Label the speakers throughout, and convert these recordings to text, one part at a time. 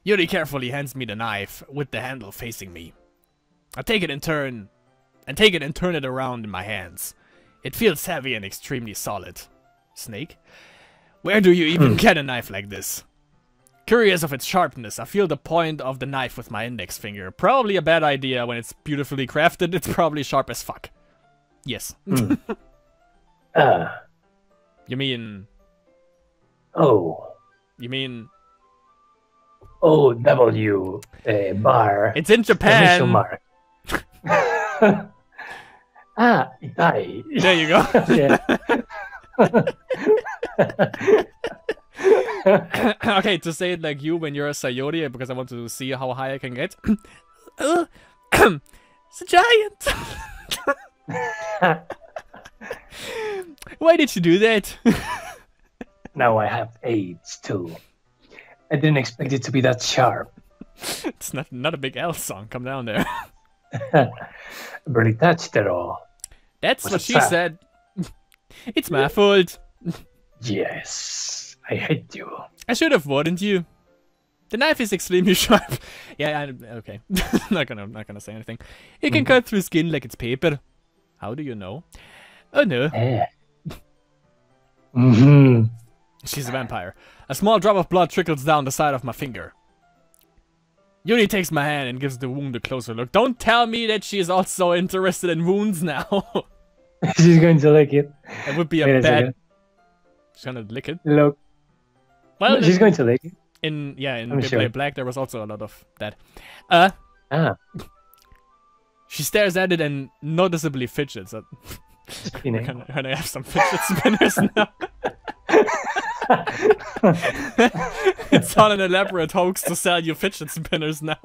Speaker 1: Yuri carefully hands me the knife with the handle facing me. I take it and turn it around in my hands. It feels heavy and extremely solid. Snake? Where do you even get a knife like this? Curious of its sharpness, I feel the point of the knife with my index finger. Probably a bad idea when it's beautifully crafted. It's probably sharp as fuck. Yes. You mean...
Speaker 2: Oh.
Speaker 1: You mean...
Speaker 2: O-W bar.
Speaker 1: It's in Japan.
Speaker 2: Mark. Itai.
Speaker 1: There you go. Okay, to say it like you when you're a Sayori, because I want to see how high I can get. It's a giant. Why did you do that?
Speaker 2: Now I have AIDS too. I didn't expect it to be that sharp.
Speaker 1: It's not a big L song. Come down there.
Speaker 2: Barely touched it all.
Speaker 1: That's what she said. It's my fault.
Speaker 2: Yes, I hate you.
Speaker 1: I should have warned you. The knife is extremely sharp. Yeah, okay. not gonna say anything. It can cut through skin like it's paper. How do you know? Oh no. She's a vampire. A small drop of blood trickles down the side of my finger. Yuri takes my hand and gives the wound a closer look. Don't tell me that she is also interested in wounds now.
Speaker 2: She's going to lick it.
Speaker 1: It would be a bad... She's gonna lick it?
Speaker 2: Look.
Speaker 1: Well,
Speaker 2: she's going to lick it.
Speaker 1: In
Speaker 2: sure.
Speaker 1: Black, there was also a lot of that. She stares at it and noticeably fidgets. Can I have some fidget spinners now? It's all an elaborate hoax to sell you fidget spinners now.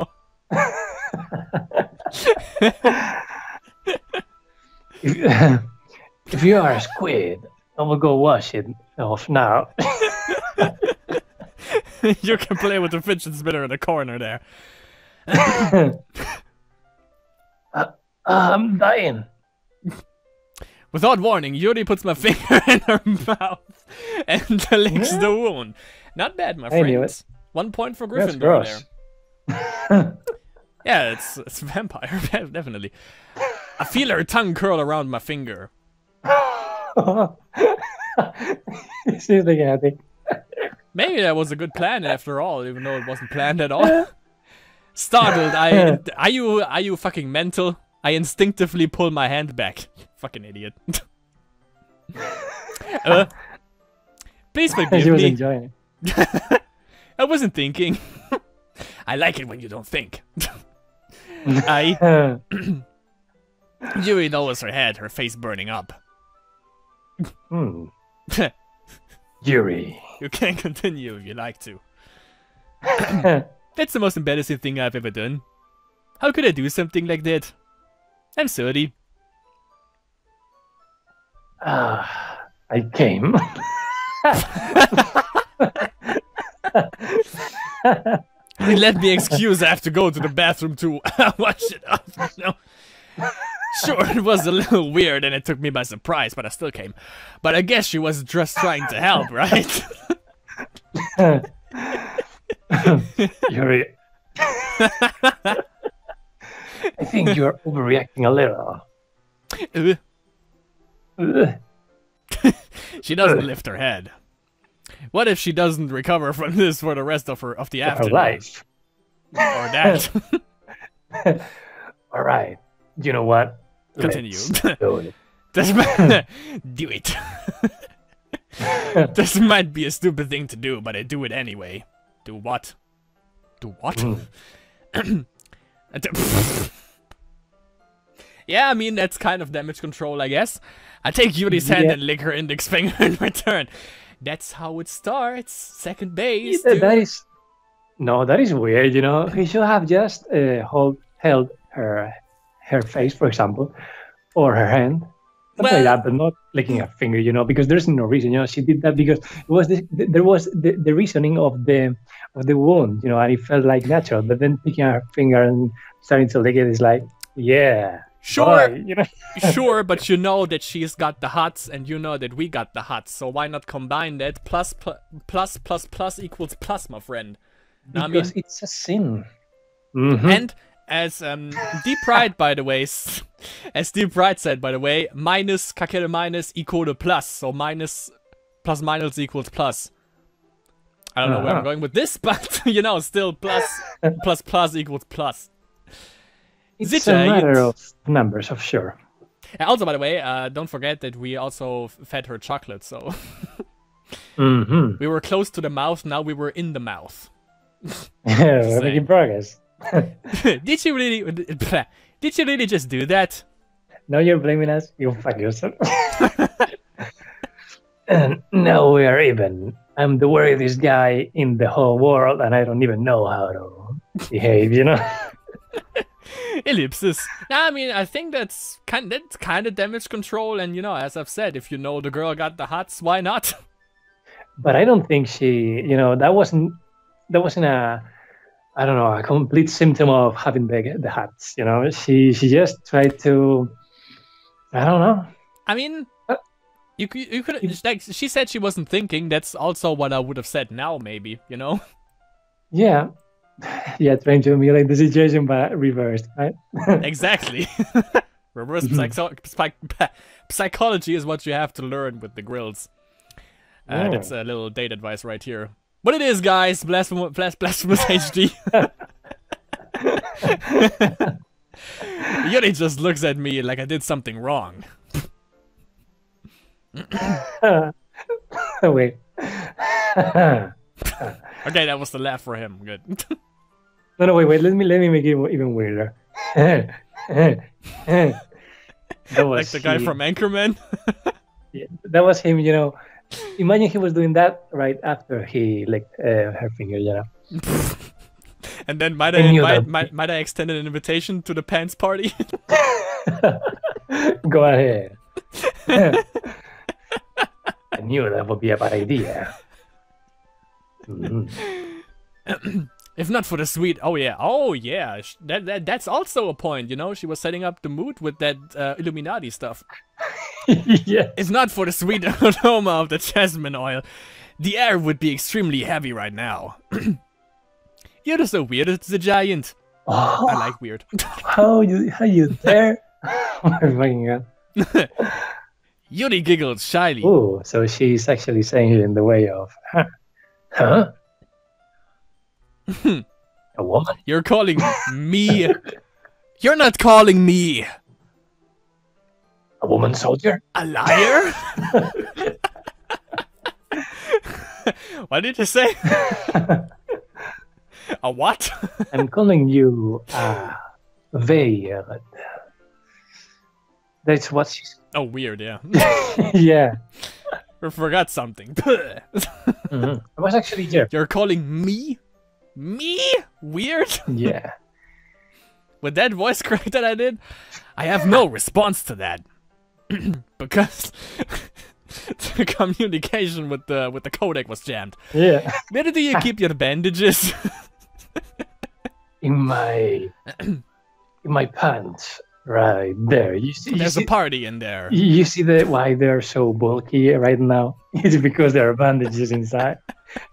Speaker 2: If you are a squid, I will go wash it off now.
Speaker 1: You can play with the fidget spinner in the corner there.
Speaker 2: I'm dying.
Speaker 1: Without warning, Yuri puts my finger in her mouth and licks the wound. Not bad, my friends. 1 point for Gryffindor there. Yeah, it's vampire, definitely. I feel her tongue curl around my finger.
Speaker 2: She's looking at me.
Speaker 1: Maybe that was a good plan after all, even though it wasn't planned at all. Startled, are you fucking mental? I instinctively pull my hand back. Fucking idiot. Please forgive
Speaker 2: she was
Speaker 1: me.
Speaker 2: enjoying it.
Speaker 1: I wasn't thinking. I like it when you don't think. Yuri lowers her head, her face burning up.
Speaker 2: Yuri.
Speaker 1: You can continue if you like to. That's the most embarrassing thing I've ever done. How could I do something like that? I'm sorry.
Speaker 2: I came.
Speaker 1: Let me excuse, I have to go to the bathroom to wash it up. No. Sure, it was a little weird and it took me by surprise, but I still came. But I guess she was just trying to help, right?
Speaker 2: Yuri. I think you're overreacting a little.
Speaker 1: She doesn't lift her head. What if she doesn't recover from this for the rest of the afternoon?
Speaker 2: Her life.
Speaker 1: Or that.
Speaker 2: All right. You know what?
Speaker 1: Continue.
Speaker 2: Do it.
Speaker 1: Do it. This might be a stupid thing to do, but I do it anyway. Do what? Do what? Yeah, I mean, that's kind of damage control, I guess. I take Yuri's hand and lick her index finger in return. That's how it starts. Second base.
Speaker 2: Yeah, that is weird, you know. He should have just held her face, for example, or her hand. Something like that, but not licking her finger, you know, because there's no reason, you know. She did that because it was there was the reasoning of the wound, you know, and it felt like natural. But then picking her finger and starting to lick it is like, yeah,
Speaker 1: sure,
Speaker 2: boy, you know.
Speaker 1: Sure, but you know that she's got the hots, and you know that we got the hots. So why not combine that? Plus equals plus, my friend. I
Speaker 2: Because
Speaker 1: mean,
Speaker 2: it's a sin.
Speaker 1: and as Deep Pride, by the way, as Deep Pride said, by the way, minus kakere minus equal to plus, so minus plus minus equals plus. I don't know where I'm going with this, but you know, still plus plus plus equals plus.
Speaker 2: It's a matter of numbers, of sure.
Speaker 1: And also, by the way, don't forget that we also fed her chocolate, so we were close to the mouth. Now we were in the mouth.
Speaker 2: We're making progress.
Speaker 1: Did you really? Did you really just do that?
Speaker 2: Now you're blaming us. You fuck yourself. And now we are even. I'm the worriest guy in the whole world, and I don't even know how to behave. You know.
Speaker 1: Ellipsis. I mean, I think that's kind of damage control, and you know, as I've said, if you know the girl got the hots, why not?
Speaker 2: But I don't think she. You know, that wasn't a. I don't know, a complete symptom of having the hats. You know, she just tried to. I don't know.
Speaker 1: I mean, you could like she said she wasn't thinking. That's also what I would have said now, maybe. You know.
Speaker 2: Yeah. Yeah, trying to emulate the situation, but reversed, right?
Speaker 1: Exactly. Reverse psychology is what you have to learn with the grills. That's a little date advice right here. What it is, guys, Blasphemous HD. Yuri just looks at me like I did something wrong.
Speaker 2: Wait.
Speaker 1: Okay, that was the laugh for him. Good.
Speaker 2: No, wait. Let me make it even weirder. That was
Speaker 1: like the guy from Anchorman.
Speaker 2: Yeah, that was him. You know, imagine he was doing that right after he licked her finger. You know.
Speaker 1: And then might I extend an invitation to the pants party?
Speaker 2: Go ahead. I knew that would be a bad idea.
Speaker 1: If not for the sweet, oh yeah, that's also a point, you know. She was setting up the mood with that Illuminati stuff.
Speaker 2: Yeah.
Speaker 1: If not for the sweet aroma of the jasmine oil, the air would be extremely heavy right now. You're so weird, it's a giant.
Speaker 2: Oh,
Speaker 1: I like weird.
Speaker 2: how you dare? Oh my fucking god.
Speaker 1: Yuri giggles shyly.
Speaker 2: Oh, so she's actually saying it in the way of, huh? A woman?
Speaker 1: You're calling me. You're not calling me
Speaker 2: A woman soldier?
Speaker 1: a liar? What did you say? A what?
Speaker 2: I'm calling you veiled. That's what she's.
Speaker 1: Oh, weird, yeah.
Speaker 2: Yeah.
Speaker 1: I forgot something.
Speaker 2: I was actually here.
Speaker 1: You're calling me? Me? Weird?
Speaker 2: Yeah.
Speaker 1: With that voice crack that I did, I have no response to that. Because the communication with the codec was jammed.
Speaker 2: Yeah.
Speaker 1: Where do you keep your bandages?
Speaker 2: In my pants. Right there. You see,
Speaker 1: There's a party in there.
Speaker 2: You see why they're so bulky right now? It's because there are bandages inside.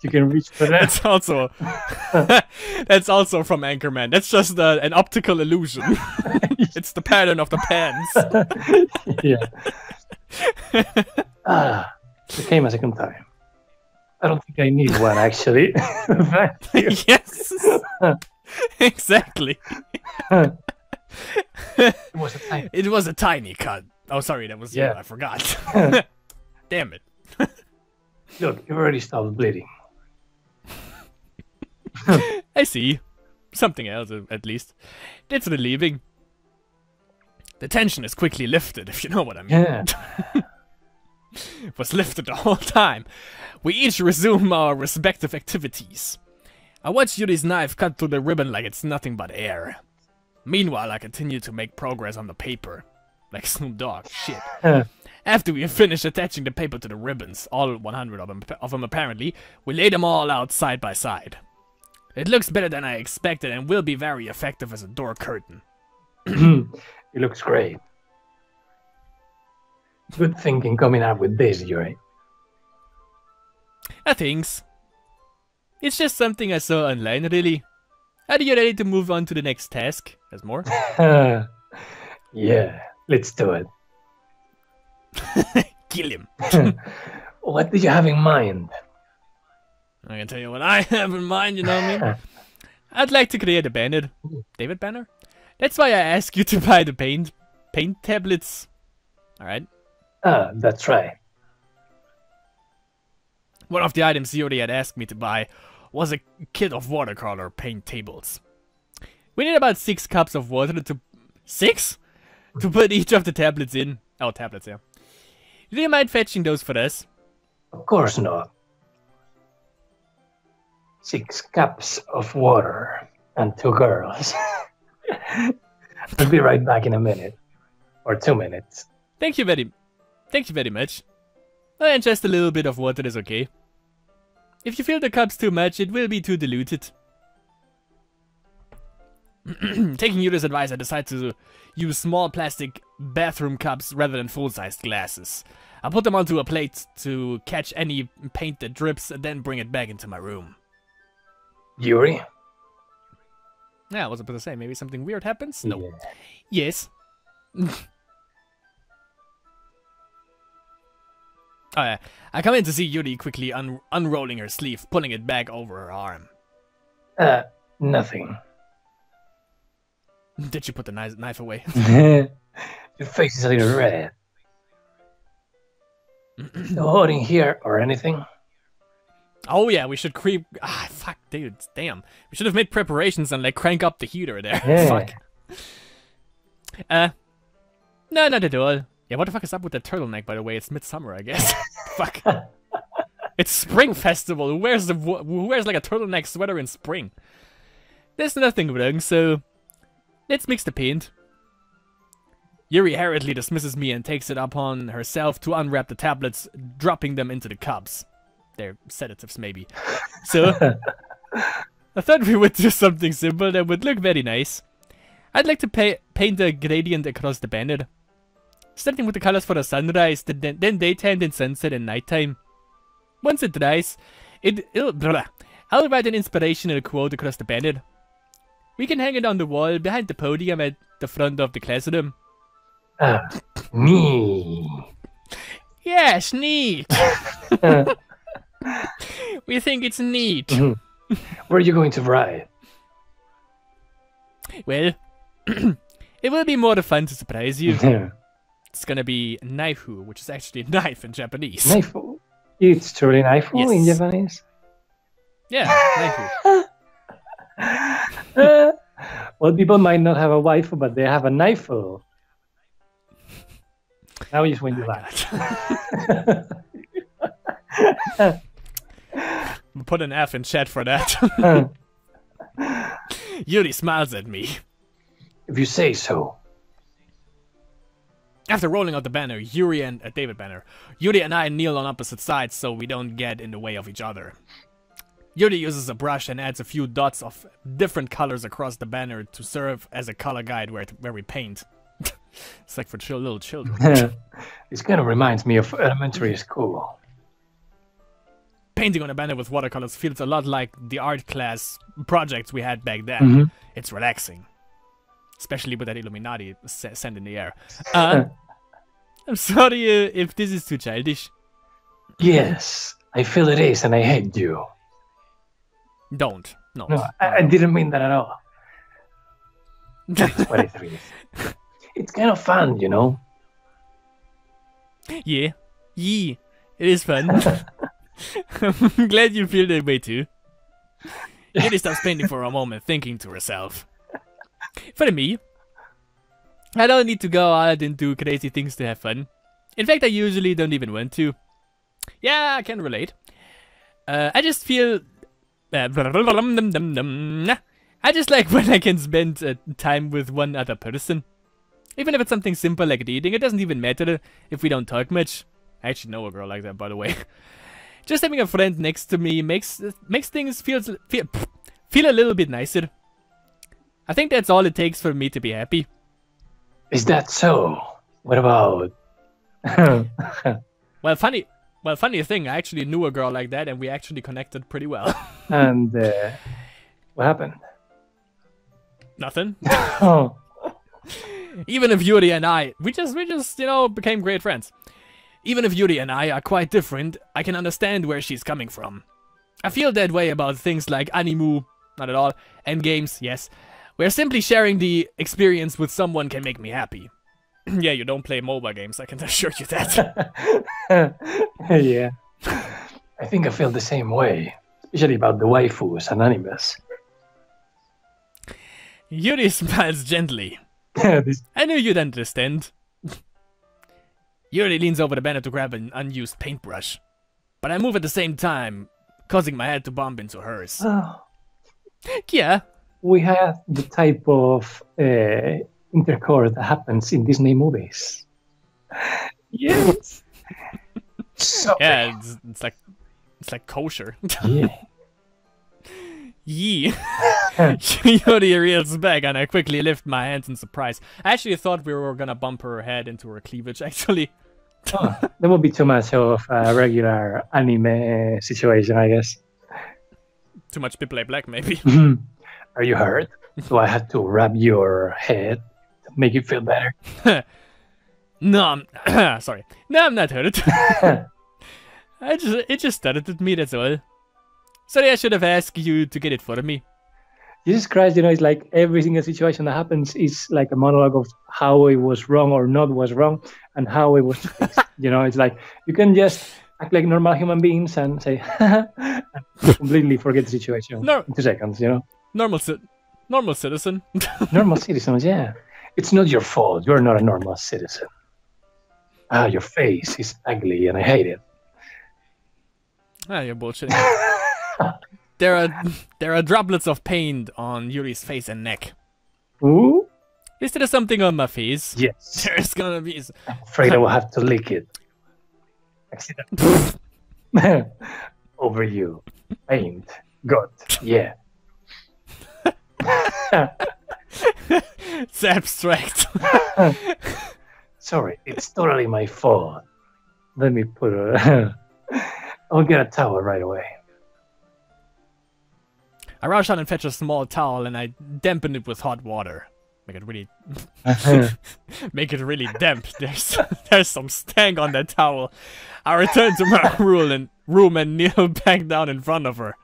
Speaker 2: You can reach for that.
Speaker 1: That's also from Anchorman. That's just an optical illusion. It's the pattern of the pants.
Speaker 2: Yeah. It came a second time. I don't think I need one actually.
Speaker 1: Yes. Exactly. It was a tiny cut. Oh, sorry, that was you. I forgot. Damn it.
Speaker 2: Look, you already stopped bleeding.
Speaker 1: I see. Something else, at least. It's relieving. The tension is quickly lifted, if you know what I mean.
Speaker 2: Yeah.
Speaker 1: It was lifted the whole time. We each resume our respective activities. I watch Yuri's knife cut through the ribbon like it's nothing but air. Meanwhile, I continue to make progress on the paper. Like Snoop Dogg, shit. After we finish attaching the paper to the ribbons, all 100 of them apparently, we lay them all out side by side. It looks better than I expected and will be very effective as a door curtain.
Speaker 2: It looks great. Good thinking coming up with this, Yuri.
Speaker 1: Thanks. It's just something I saw online, really. Are you ready to move on to the next task? There's more?
Speaker 2: Yeah, let's do it.
Speaker 1: Kill him.
Speaker 2: What do you have in mind?
Speaker 1: I can tell you what I have in mind, you know what I mean? I'd like to create a banner. David banner? That's why I asked you to buy the paint tablets. Alright.
Speaker 2: That's right.
Speaker 1: One of the items Yuri had asked me to buy was a kit of watercolor paint tables. We need about 6 cups of water to... 6? To put each of the tablets in. Oh, tablets, yeah. Do you mind fetching those for us?
Speaker 2: Of course not. 6 cups of water and 2 girls. I'll be right back in a minute. Or 2 minutes.
Speaker 1: Thank you very much. And just a little bit of water is okay. If you fill the cups too much, it will be too diluted. Taking Yuri's advice, I decided to use small plastic bathroom cups rather than full-sized glasses. I put them onto a plate to catch any paint that drips and then bring it back into my room.
Speaker 2: Yuri?
Speaker 1: Yeah, I was about to say, maybe something weird happens? No.
Speaker 2: Yeah.
Speaker 1: Yes. Oh, yeah. I come in to see Yuri quickly unrolling her sleeve, pulling it back over her arm.
Speaker 2: Nothing.
Speaker 1: Did she put the knife away?
Speaker 2: Your face is a little red. No holding here or anything?
Speaker 1: Oh yeah, we should creep... Ah, fuck, dude, damn. We should have made preparations and, like, crank up the heater there.
Speaker 2: Yeah.
Speaker 1: Fuck. No, not at all. Yeah, what the fuck is up with the turtleneck, by the way? It's midsummer, I guess. Fuck. It's spring festival. Who wears like a turtleneck sweater in spring? There's nothing wrong, so let's mix the paint. Yuri hurriedly dismisses me and takes it upon herself to unwrap the tablets, dropping them into the cups. They're sedatives, maybe. So, I thought we would do something simple that would look very nice. I'd like to paint a gradient across the banner. Starting with the colors for the sunrise, then daytime, then sunset, and nighttime. Once it dries, I'll write an inspirational quote across the banner. We can hang it on the wall behind the podium at the front of the classroom.
Speaker 2: Me.
Speaker 1: Yes, neat. We think it's neat.
Speaker 2: Where are you going to write?
Speaker 1: Well, it will be more fun to surprise you. It's gonna be naifu, which is actually knife in Japanese.
Speaker 2: Naifu? It's truly naifu in Japanese?
Speaker 1: Yeah, naifu.
Speaker 2: Well, people might not have a waifu, but they have a naifu. Now is when you laugh.
Speaker 1: Put an F in chat for that. Yuri smiles at me.
Speaker 2: If you say so.
Speaker 1: After rolling out the banner, Yuri and David banner, Yuri and I kneel on opposite sides so we don't get in the way of each other. Yuri uses a brush and adds a few dots of different colors across the banner to serve as a color guide where we paint. It's like for little children.
Speaker 2: This kind of reminds me of elementary school.
Speaker 1: Painting on a banner with watercolors feels a lot like the art class projects we had back then. It's relaxing. Especially with that Illuminati sand in the air. I'm sorry if this is too childish.
Speaker 2: Yes, I feel it is, and I hate you.
Speaker 1: Don't. No.
Speaker 2: No, I didn't mean that at all. That's what it is. It's kind of fun, you know?
Speaker 1: Yeah. It is fun. I'm glad you feel that way too. Yuri stops painting for a moment, thinking to herself. For me, I don't need to go out and do crazy things to have fun. In fact, I usually don't even want to. Yeah, I can relate. I just feel... I just like when I can spend time with one other person. Even if it's something simple like reading, it doesn't even matter if we don't talk much. I actually know a girl like that, by the way. Just having a friend next to me makes things feel a little bit nicer. I think that's all it takes for me to be happy.
Speaker 2: Is that so? What about...
Speaker 1: Well, funny Well, funny thing, I actually knew a girl like that, and we actually connected pretty well.
Speaker 2: And what happened?
Speaker 1: Nothing.
Speaker 2: Oh,
Speaker 1: Even if Yuri and I, we just, you know, became great friends. Even if Yuri and I are quite different, I can understand where she's coming from. I feel that way about things like anime, not at all, and games, yes, where simply sharing the experience with someone can make me happy. Yeah, you don't play mobile games, I can assure you that.
Speaker 2: yeah. I think I feel the same way, especially about the waifus and animes.
Speaker 1: Yuri smiles gently.
Speaker 2: This-
Speaker 1: I knew you'd understand. Yuri leans over the banner to grab an unused paintbrush, but I move at the same time, causing my head to bump into hers.
Speaker 2: oh,
Speaker 1: Yeah,
Speaker 2: we have the type of intercourse that happens in Disney movies. Yes. So
Speaker 1: yeah, it's like kosher.
Speaker 2: yeah.
Speaker 1: Yee. Yuri reels back, and I quickly lift my hands in surprise. I actually thought we were gonna bump her head into her cleavage, actually.
Speaker 2: Oh, that would be too much of a regular anime situation, I guess.
Speaker 1: Too much People Black, maybe.
Speaker 2: Are you hurt? Do I have to rub your head to make you feel better?
Speaker 1: No, I'm sorry. No, I'm not hurt. It just started at me, that's all. Sorry, I should have asked you to get it for me.
Speaker 2: Jesus Christ, you know, it's like every single situation that happens is like a monologue of how it was wrong or not was wrong and how it was fixed. You know, it's like you can just act like normal human beings and say, and completely forget the situation
Speaker 1: No.
Speaker 2: in 2 seconds, you know?
Speaker 1: Normal citizen.
Speaker 2: Normal citizens, yeah. It's not your fault. You're not a normal citizen. Ah, your face is ugly and I hate it.
Speaker 1: Ah, you're bullshitting. There are droplets of paint on Yuri's face and neck.
Speaker 2: Ooh?
Speaker 1: Is there something on my face?
Speaker 2: Yes.
Speaker 1: There's gonna be.
Speaker 2: I'm afraid I will have to lick it. Accident. Over you. Paint. Good. Yeah.
Speaker 1: It's abstract.
Speaker 2: Sorry, it's totally my fault. Let me put a... I'll get a towel right away.
Speaker 1: I rush out and fetch a small towel, and I dampen it with hot water. Make it really, make it really damp. There's some stank on that towel. I return to my room and kneel back down in front of her.